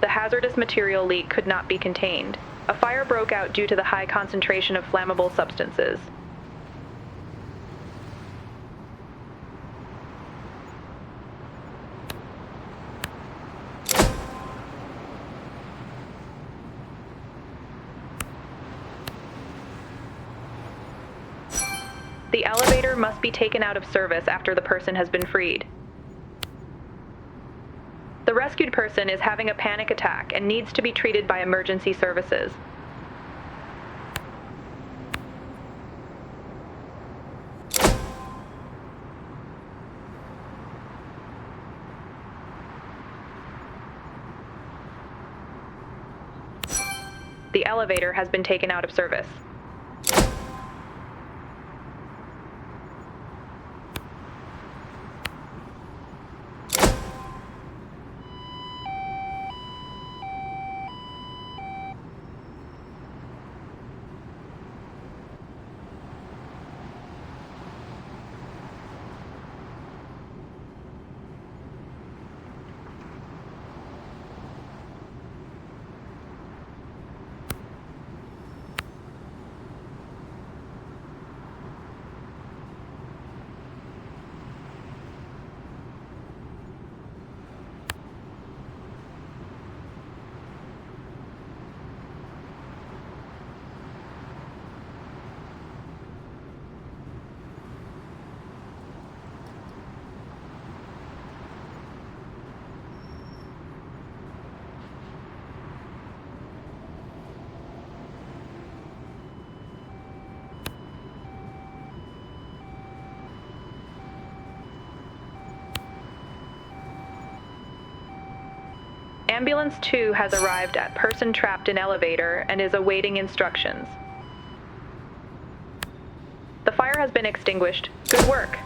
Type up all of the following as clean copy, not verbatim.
The hazardous material leak could not be contained. A fire broke out due to the high concentration of flammable substances. The elevator must be taken out of service after the person has been freed. The rescued person is having a panic attack and needs to be treated by emergency services. The elevator has been taken out of service. Ambulance 2 has arrived at person trapped in elevator and is awaiting instructions. The fire has been extinguished. Good work.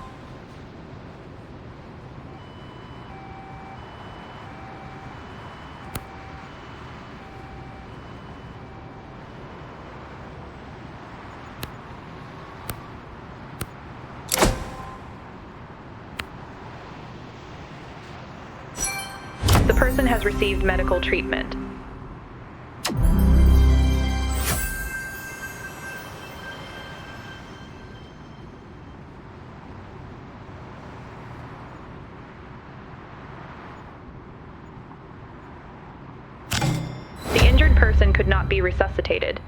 The person has received medical treatment. The injured person could not be resuscitated.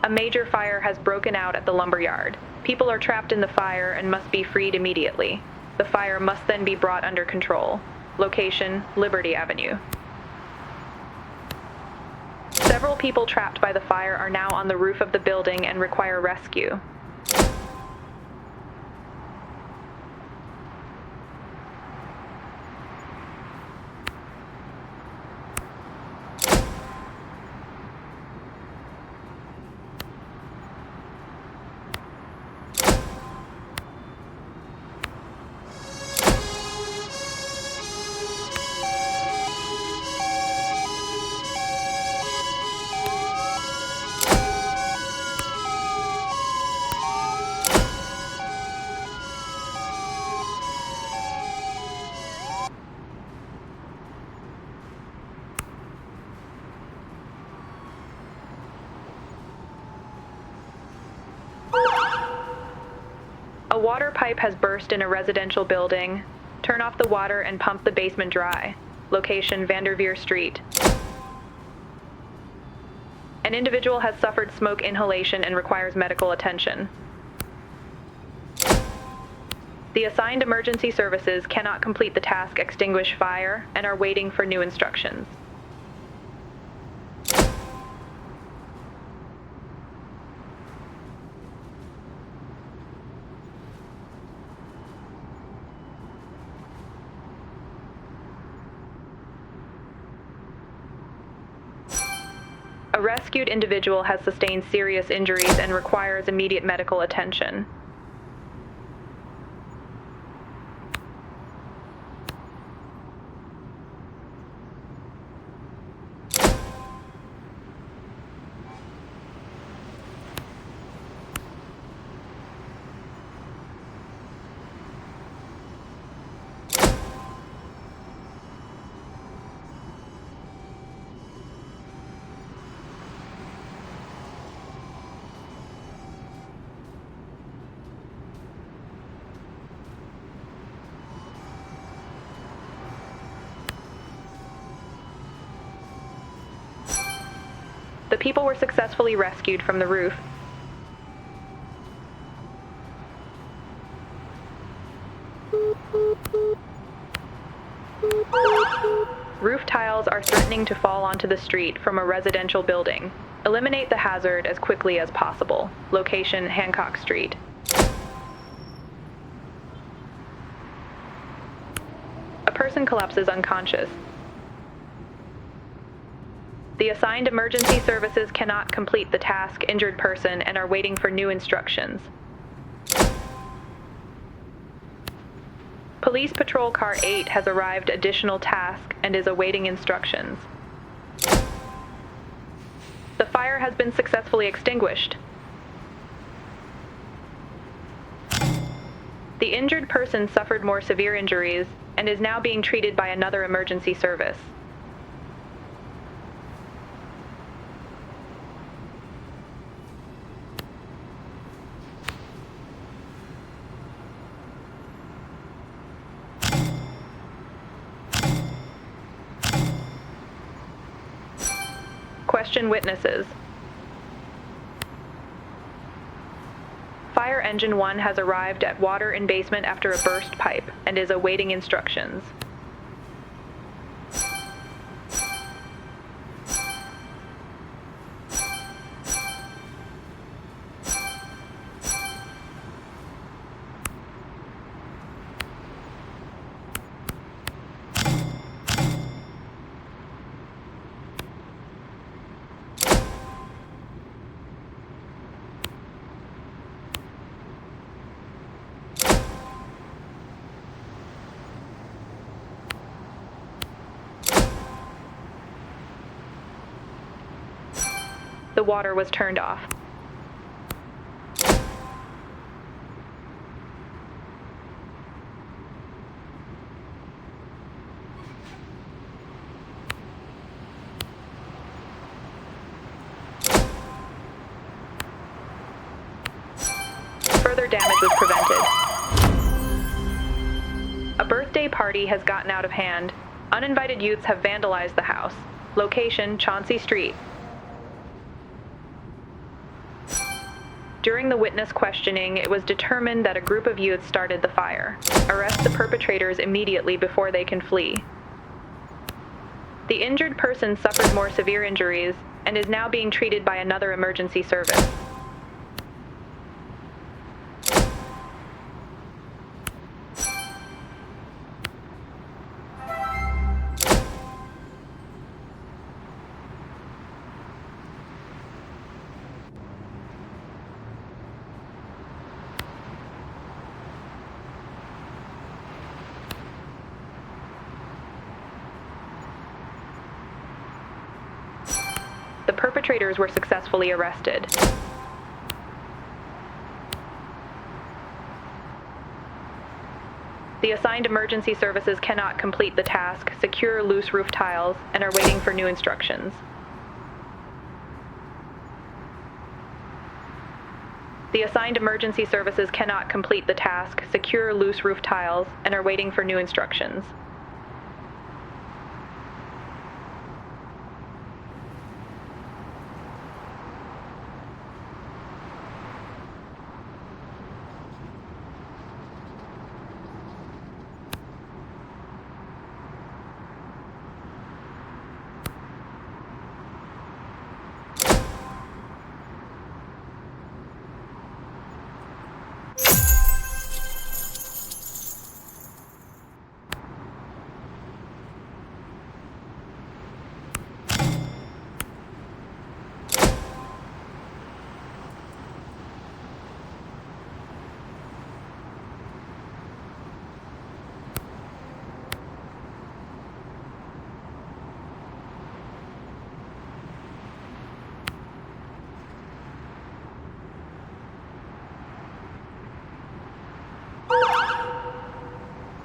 A major fire has broken out at the lumberyard. People are trapped in the fire and must be freed immediately. The fire must then be brought under control. Location, Liberty Avenue. Several people trapped by the fire are now on the roof of the building and require rescue. A water pipe has burst in a residential building. Turn off the water and pump the basement dry. Location: Vanderveer Street. An individual has suffered smoke inhalation and requires medical attention. The assigned emergency services cannot complete the task extinguish fire and are waiting for new instructions. A rescued individual has sustained serious injuries and requires immediate medical attention. The people were successfully rescued from the roof. Roof tiles are threatening to fall onto the street from a residential building. Eliminate the hazard as quickly as possible. Location: Hancock Street. A person collapses unconscious. The assigned emergency services cannot complete the task injured person and are waiting for new instructions. Police Patrol Car 8 has arrived additional task and is awaiting instructions. The fire has been successfully extinguished. The injured person suffered more severe injuries and is now being treated by another emergency service. Question witnesses. Fire Engine 1 has arrived at water in basement after a burst pipe and is awaiting instructions. The water was turned off. Further damage was prevented. A birthday party has gotten out of hand. Uninvited youths have vandalized the house. Location: Chauncey Street. During the witness questioning, it was determined that a group of youths started the fire. Arrest the perpetrators immediately before they can flee. The injured person suffered more severe injuries and and is now being treated by another emergency service. The perpetrators were successfully arrested. The assigned emergency services cannot complete the task, secure loose roof tiles, and are waiting for new instructions. The assigned emergency services cannot complete the task, secure loose roof tiles, and are waiting for new instructions.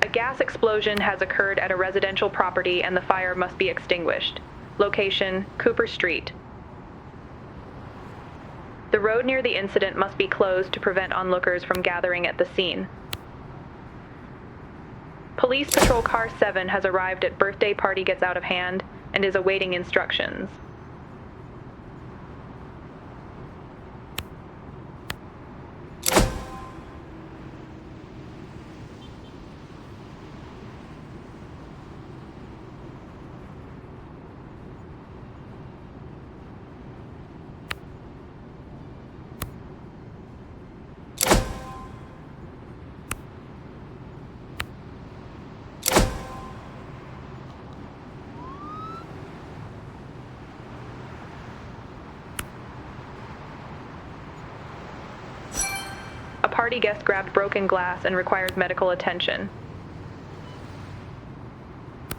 A gas explosion has occurred at a residential property and the fire must be extinguished. Location, Cooper Street. The road near the incident must be closed to prevent onlookers from gathering at the scene. Police Patrol Car 7 has arrived at Birthday Party Gets Out of Hand and is awaiting instructions. A party guest grabbed broken glass and requires medical attention.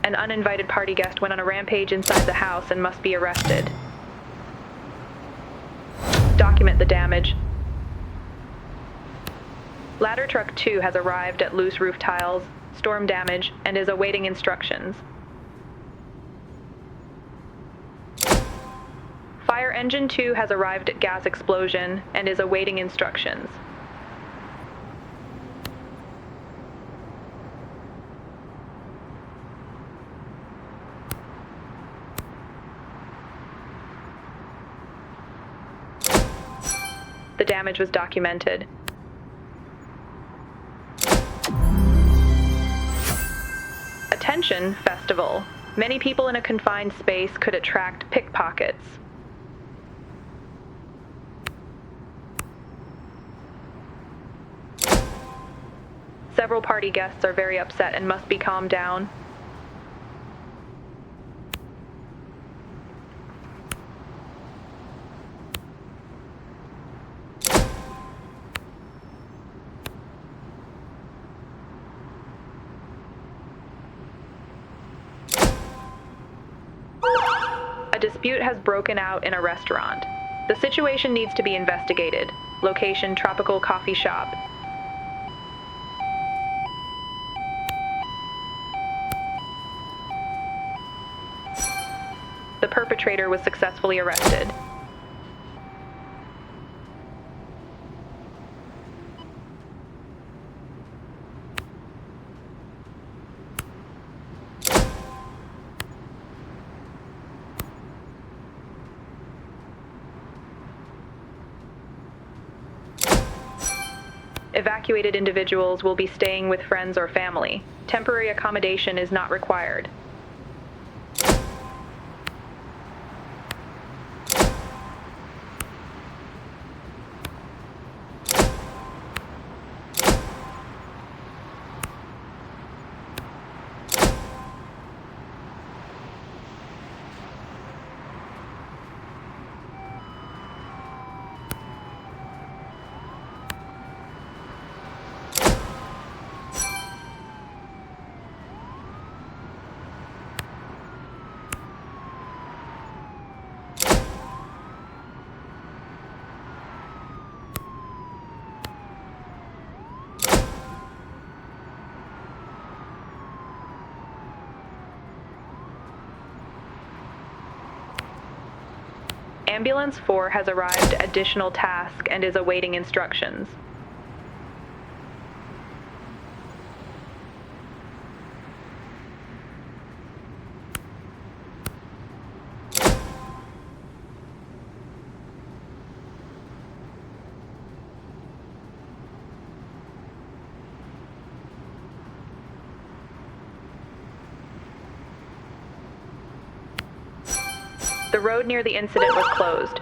An uninvited party guest went on a rampage inside the house and must be arrested. Document the damage. Ladder Truck 2 has arrived at loose roof tiles, storm damage, and is awaiting instructions. Fire Engine 2 has arrived at gas explosion and is awaiting instructions. The damage was documented. Attention, festival. Many people in a confined space could attract pickpockets. Several party guests are very upset and must be calmed down. A dispute has broken out in a restaurant. The situation needs to be investigated. Location, Tropical Coffee Shop. The perpetrator was successfully arrested. Evacuated individuals will be staying with friends or family. Temporary accommodation is not required. Ambulance 4 has arrived at additional task and is awaiting instructions. The road near the incident was closed.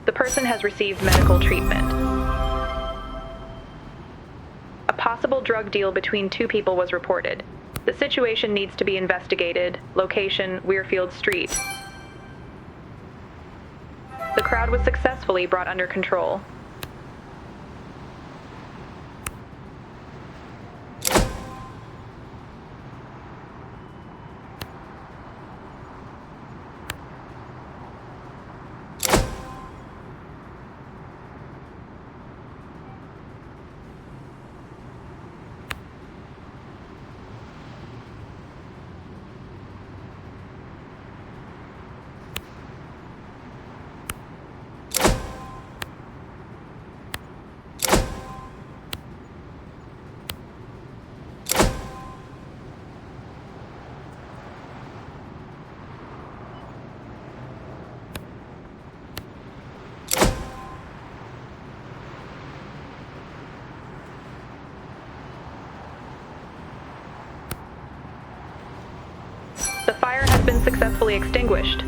The person has received medical treatment. A possible drug deal between two people was reported. The situation needs to be investigated. Location, Weirfield Street. The crowd was successfully brought under control. The fire has been successfully extinguished.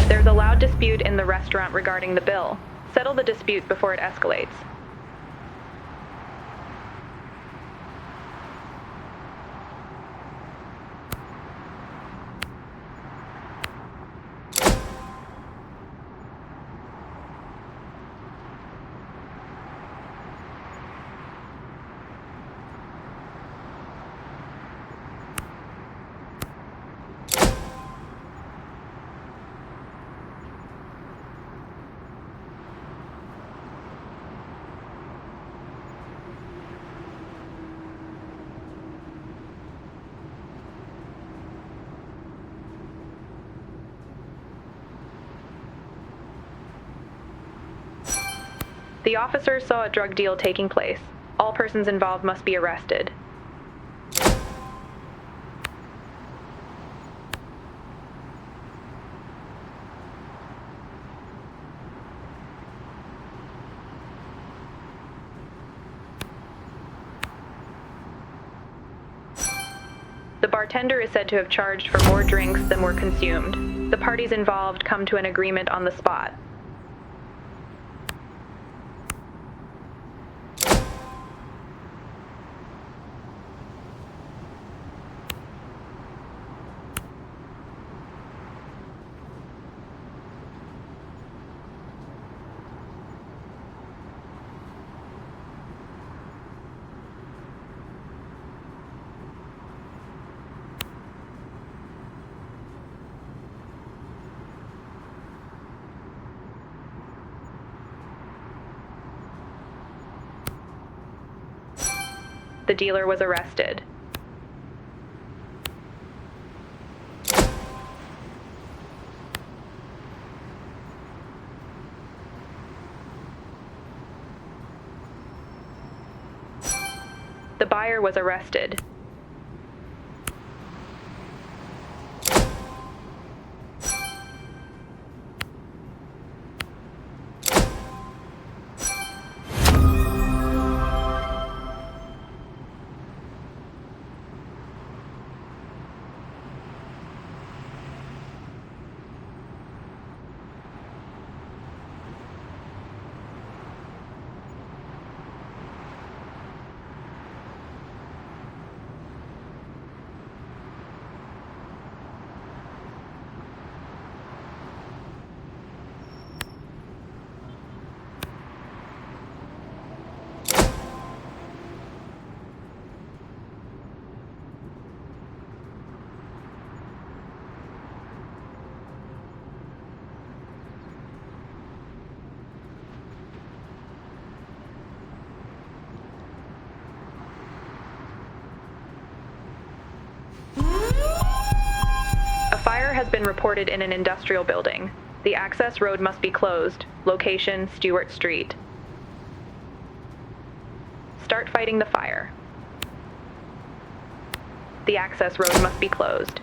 There's a loud dispute in the restaurant regarding the bill. Settle the dispute before it escalates. The officers saw a drug deal taking place. All persons involved must be arrested. The bartender is said to have charged for more drinks than were consumed. The parties involved come to an agreement on the spot. The dealer was arrested. The buyer was arrested. fire has been reported in an industrial building. The access road must be closed. Location, Stewart Street. Start fighting the fire. The access road must be closed.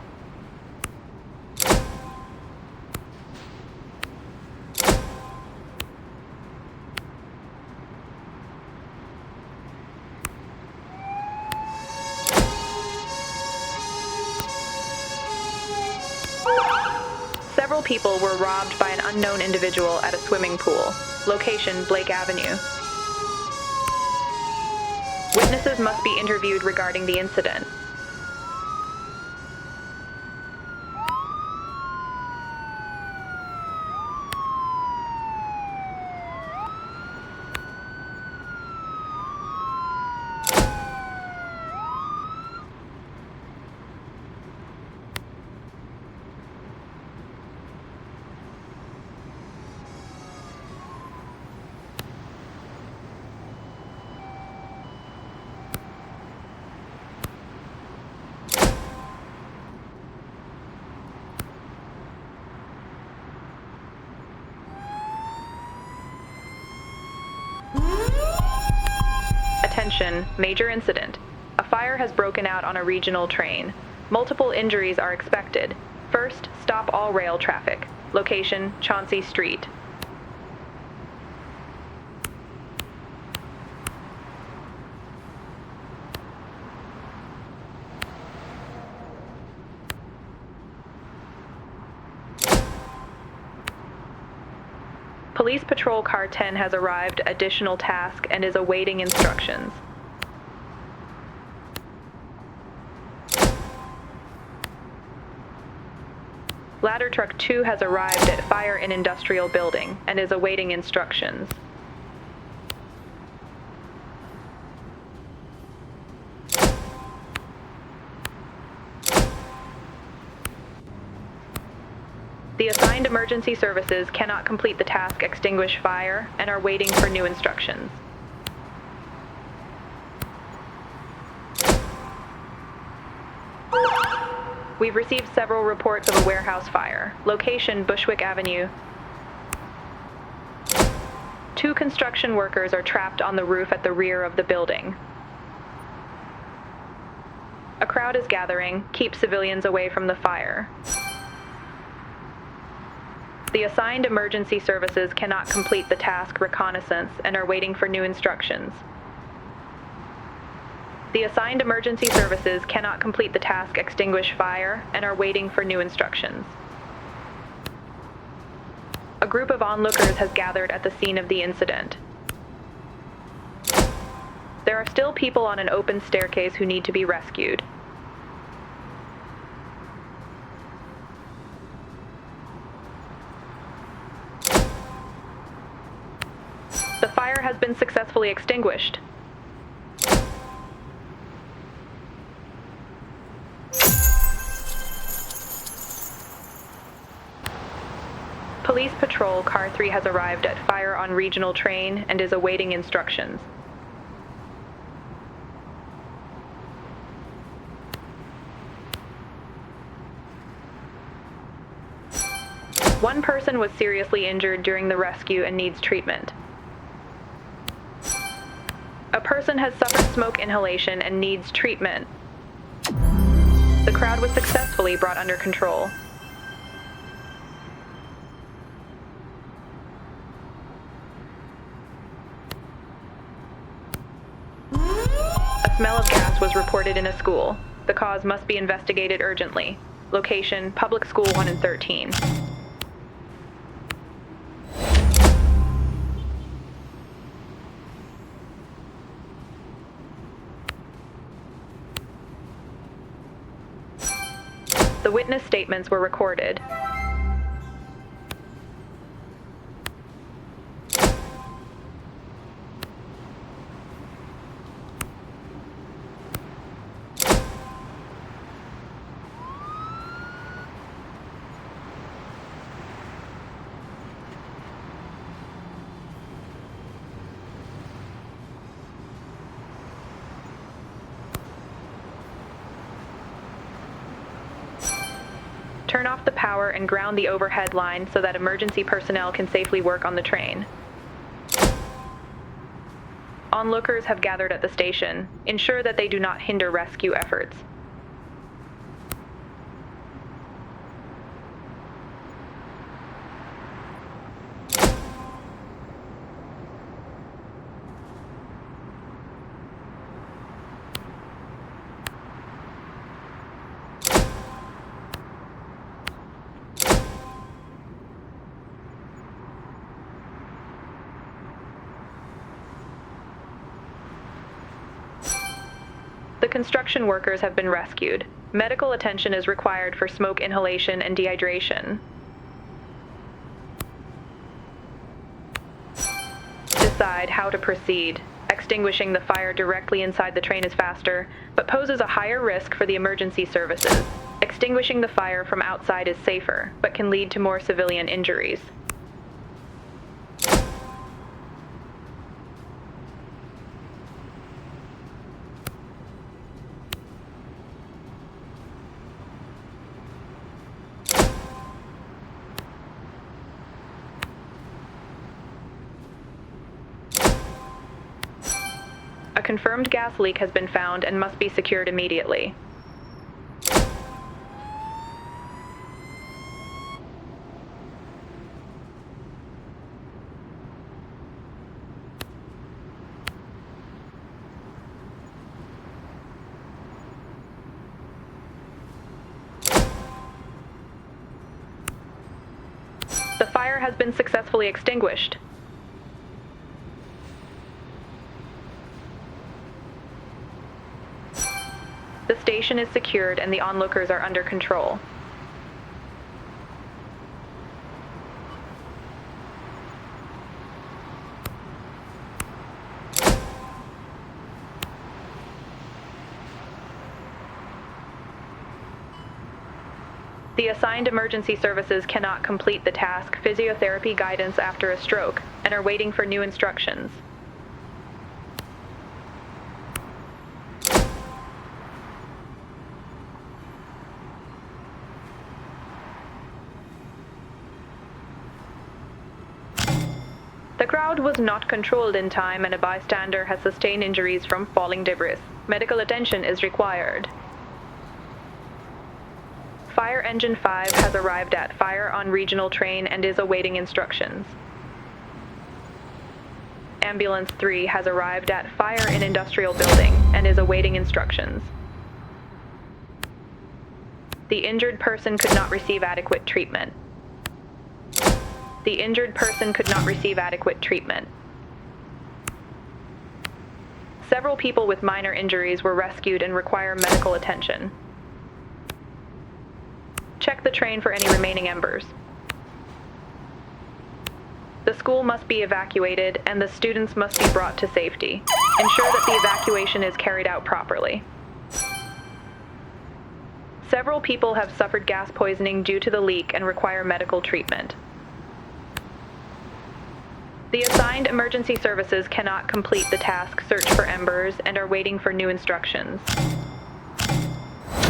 Several people were robbed by an unknown individual at a swimming pool. Location, Blake Avenue. Witnesses must be interviewed regarding the incident. Attention, major incident. A fire has broken out on a regional train. Multiple injuries are expected. First, stop all rail traffic. Location, Chauncey Street. Police Patrol Car 10 has arrived, additional task, and is awaiting instructions. Ladder Truck 2 has arrived at Fire in Industrial Building and is awaiting instructions. The assigned emergency services cannot complete the task extinguish fire and are waiting for new instructions. We've received several reports of a warehouse fire. Location, Bushwick Avenue. 2 construction workers are trapped on the roof at the rear of the building. A crowd is gathering. Keep civilians away from the fire. The assigned emergency services cannot complete the task reconnaissance and are waiting for new instructions. The assigned emergency services cannot complete the task extinguish fire and are waiting for new instructions. A group of onlookers has gathered at the scene of the incident. There are still people on an open staircase who need to be rescued. The fire has been successfully extinguished. Police Patrol Car 3 has arrived at Fire on Regional Train and is awaiting instructions. One person was seriously injured during the rescue and needs treatment. A person has suffered smoke inhalation and needs treatment. The crowd was successfully brought under control. A smell of gas was reported in a school. The cause must be investigated urgently. Location, Public School 1 and 13. The witness statements were recorded. Turn off the power and ground the overhead line so that emergency personnel can safely work on the train. Onlookers have gathered at the station. Ensure that they do not hinder rescue efforts. The construction workers have been rescued. Medical attention is required for smoke inhalation and dehydration. Decide how to proceed. Extinguishing the fire directly inside the train is faster, but poses a higher risk for the emergency services. Extinguishing the fire from outside is safer, but can lead to more civilian injuries. A confirmed gas leak has been found and must be secured immediately. The fire has been successfully extinguished. The station is secured and the onlookers are under control. The assigned emergency services cannot complete the task physiotherapy guidance after a stroke and are waiting for new instructions. The crowd was not controlled in time and a bystander has sustained injuries from falling debris. Medical attention is required. Fire Engine 5 has arrived at Fire on Regional Train and is awaiting instructions. Ambulance 3 has arrived at Fire in Industrial Building and is awaiting instructions. The injured person could not receive adequate treatment. The injured person could not receive adequate treatment. Several people with minor injuries were rescued and require medical attention. Check the train for any remaining embers. The school must be evacuated and the students must be brought to safety. Ensure that the evacuation is carried out properly. Several people have suffered gas poisoning due to the leak and require medical treatment. The assigned emergency services cannot complete the task search for embers and are waiting for new instructions.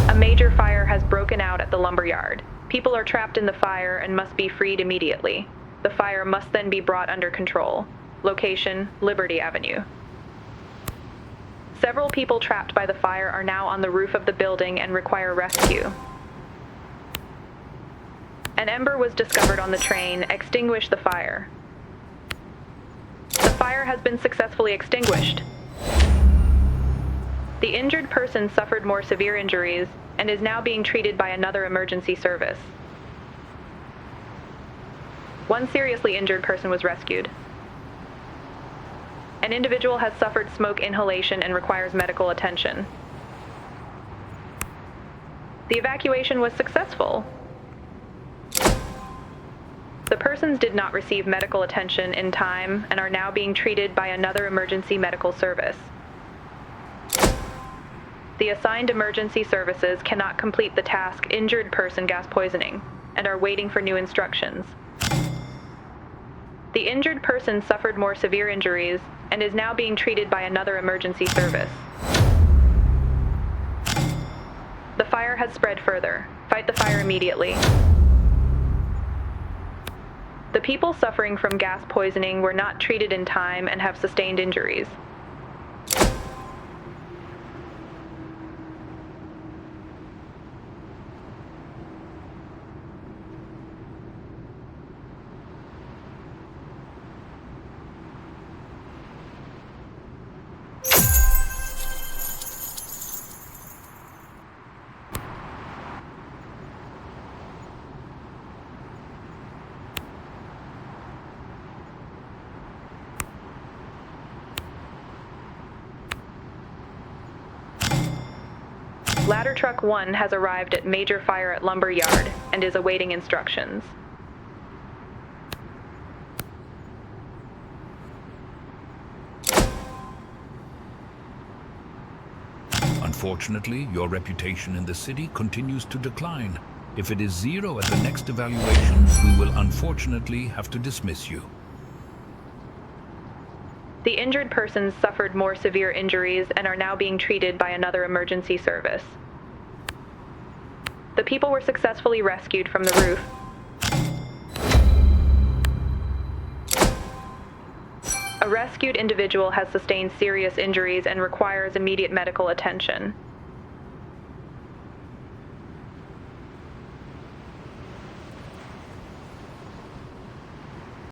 A major fire has broken out at the lumberyard. People are trapped in the fire and must be freed immediately. The fire must then be brought under control. Location, Liberty Avenue. Several people trapped by the fire are now on the roof of the building and require rescue. An ember was discovered on the train. Extinguish the fire. The fire has been successfully extinguished. The injured person suffered more severe injuries and is now being treated by another emergency service. One seriously injured person was rescued. An individual has suffered smoke inhalation and requires medical attention. The evacuation was successful. The persons did not receive medical attention in time and are now being treated by another emergency medical service. The assigned emergency services cannot complete the task injured person gas poisoning and are waiting for new instructions. The injured person suffered more severe injuries and is now being treated by another emergency service. The fire has spread further. Fight the fire immediately. The people suffering from gas poisoning were not treated in time and have sustained injuries. Ladder Truck 1 has arrived at major fire at lumber yard and is awaiting instructions. Unfortunately, your reputation in the city continues to decline. If it is 0 at the next evaluation, we will unfortunately have to dismiss you. The injured persons suffered more severe injuries and are now being treated by another emergency service. The people were successfully rescued from the roof. A rescued individual has sustained serious injuries and requires immediate medical attention.